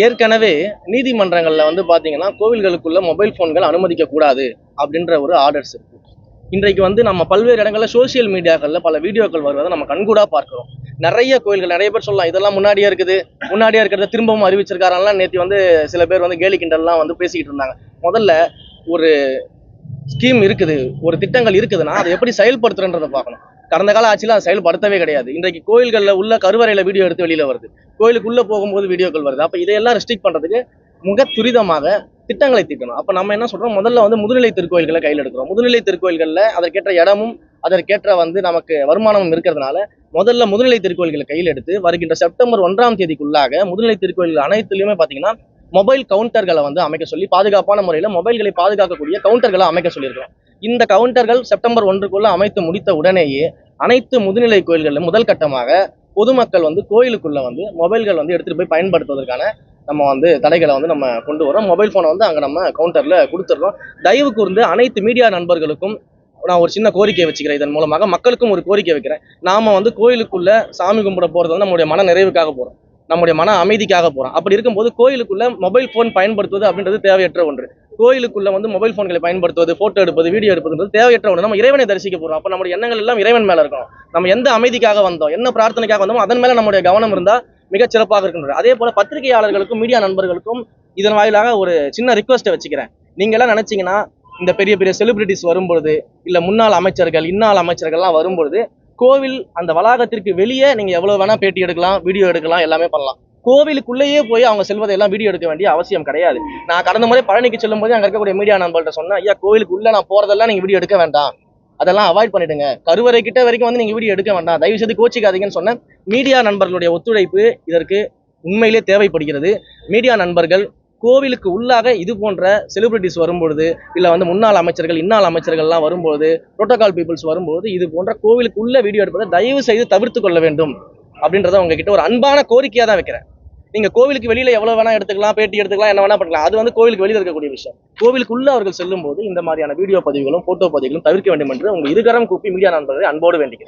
ஏற்கனவே நீதிமன்றங்கள்ல பாத்தீங்கன்னா கோவில்களுக்குள்ள மொபைல் போன்கள் அனுமதிக்க கூடாது அப்படின்ற ஒரு ஆர்டர்ஸ் இருக்கு. இன்றைக்கு நம்ம பல்வேறு இடங்கள்ல சோசியல் மீடியாக்கள்ல பல வீடியோக்கள் வருவதை நம்ம கண்கூடா பார்க்கிறோம். நிறைய கோயில்கள் நிறைய பேர் சொல்லலாம் இதெல்லாம் முன்னாடியே இருக்கிறத திரும்பவும் அறிவிச்சிருக்காரெல்லாம் நேற்று சில பேர் கேலி கிண்டல்லாம் பேசிக்கிட்டு இருந்தாங்க. முதல்ல ஒரு ஸ்கீம் இருக்குது, ஒரு திட்டங்கள் இருக்குதுன்னா அதை எப்படி செயல்படுத்துறன்றதை பார்க்கணும். கடந்த கால ஆட்சியில் அதை செயல்படுத்தவே கிடையாது. இன்றைக்கு கோயில்களில் உள்ள கருவறையில வீடியோ எடுத்து வெளியில வருது, கோயிலுக்குள்ள போகும்போது வீடியோக்கள் வருது. அப்ப இதையெல்லாம் ரெஸ்ட்ரிக்ட் பண்றதுக்கு மிக துரிதமாக திட்டங்களை தீட்டணும். அப்ப நம்ம என்ன சொல்றோம், முதல்ல முதுநிலை திருக்கோயில்களை கையில் எடுக்கிறோம். முதுநிலை திருக்கோயில்கள்ல அதற்கேற்ற இடமும் அதற்கேற்ற நமக்கு வருமானமும் இருக்கிறதுனால முதல்ல முதுநிலை திருக்கோயில்களை கையில் எடுத்து வருகின்ற செப்டம்பர் 1ஆம் தேதிக்குள்ளாக முதுநிலை திருக்கோயில்கள் அனைத்துலயுமே பாத்தீங்கன்னா மொபைல் கவுண்டர்களை அமைக்க சொல்லி பாதுகாப்பான முறையில் மொபைல்களை பாதுகாக்கக்கூடிய கவுண்டர்களை அமைக்க சொல்லியிருக்கிறோம். இந்த கவுண்டர்கள் செப்டம்பர் 1க்குள்ள அமைத்து முடித்த உடனேயே அனைத்து முதுநிலை கோயில்களில் முதல் கட்டமாக பொதுமக்கள் கோயிலுக்குள்ள மொபைல்கள் எடுத்துட்டு போய் பயன்படுத்துவதற்கான நம்ம தடைகளை நம்ம கொண்டு வரோம். மொபைல் போனை அங்க நம்ம கவுண்டர்ல கொடுத்துடுறோம். தயவு கூர்ந்து அனைத்து மீடியா நண்பர்களுக்கும் நான் ஒரு சின்ன கோரிக்கை வச்சுக்கிறேன். இதன் மூலமாக மக்களுக்கும் ஒரு கோரிக்கை வைக்கிறேன். நாம கோயிலுக்குள்ள சாமி கும்பிட போறது நம்முடைய மன நிறைவுக்காக போறோம், நம்முடைய மன அமைதிக்காக போறோம். அப்படி இருக்கும்போது கோயிலுக்குள்ள மொபைல் போன் பயன்படுத்துவது அப்படின்றது தேவையற்ற ஒன்று. கோயிலுக்குள்ள மொபைல் போன்களை பயன்படுத்துவது, போட்டோ எடுப்பது, வீடியோ எடுப்பது தேவையற்ற ஒன்று. நம்ம இறைவனை தரிசிக்க போறோம். அப்ப நம்முடைய எண்ணங்கள் எல்லாம் இறைவன் மேல இருக்கணும். நம்ம எந்த அமைதிக்காக வந்தோம், என்ன பிரார்த்தனைக்காக வந்தோமோ அதன் மேல நம்முடைய கவனம் இருந்தா மிகச் சிறப்பாக இருக்கின்றது. அதே போல பத்திரிகையாளர்களுக்கும் மீடியா நண்பர்களுக்கும் இதன் வாயிலாக ஒரு சின்ன ரிக்வஸ்ட்டை வச்சுக்கிறேன். நீங்க எல்லாம் நினைச்சீங்கன்னா இந்த பெரிய பெரிய செலிபிரிட்டிஸ் வரும்பொழுது, இல்ல முன்னாள் அமைச்சர்கள் இன்னாள் அமைச்சர்கள்லாம் வரும்பொழுது கோவில் அந்த வளாகத்திற்கு வெளியே நீங்க எவ்வளவு வேணா பேட்டி எடுக்கலாம், வீடியோ எடுக்கலாம், எல்லாமே பண்ணலாம். கோவிலுக்குள்ளேயே போய் அவங்க செல்வதை எல்லாம் வீடியோ எடுக்க வேண்டிய அவசியம் கிடையாது. நான் கடந்த முறை பழனிக்கு செல்லும் போது அங்க இருக்கக்கூடிய மீடியா நண்பர்கள்ட்ட சொன்னேன், ஐயா கோவிலுக்குள்ள நான் போறதெல்லாம் நீங்க வீடியோ எடுக்க வேண்டாம், அதெல்லாம் அவாய்ட் பண்ணிடுங்க, கருவறை கிட்ட வரைக்கும் நீங்க வீடியோ எடுக்க வேண்டாம், தயவு செய்து கோச்சிக்காதீங்கன்னு சொன்னேன். மீடியா நண்பர்களுடைய ஒத்துழைப்பு இதற்கு உண்மையிலே தேவைப்படுகிறது. மீடியா நண்பர்கள் கோவிலுக்கு உள்ளாக இது போன்ற செலிபிரிட்டிஸ் வரும்பொழுது, இல்ல முன்னாள் அமைச்சர்கள் இன்னாள் அமைச்சர்கள்லாம் வரும்போது, புரோட்டோகால் பீப்புள்ஸ் வரும்போது இது போன்ற கோவிலுக்கு உள்ள வீடியோ எடுப்பதை தயவு செய்து தவிர்த்து கொள்ள வேண்டும் அப்படின்றத உங்ககிட்ட ஒரு அன்பான கோரிக்கையா தான் வைக்கிறேன். நீங்க கோவிலுக்கு வெளியில எவ்வளவு வேணா எடுத்துக்கலாம், பேட்டி எடுத்துக்கலாம், என்ன வேணா பண்ணலாம். அது கோவிலுக்கு வெளியில இருக்கக்கூடிய விஷயம். கோவிலுக்குள்ள அவர்கள் செல்லும் போது இந்த மாதிரியான வீடியோ பதிவுகளும் போட்டோ பதிவுகளும் தவிர்க்க வேண்டும் என்று உங்க இருகரம் கூப்பி மீடியா நண்பர்களை அன்போடு வேண்டிக்கிறேன்.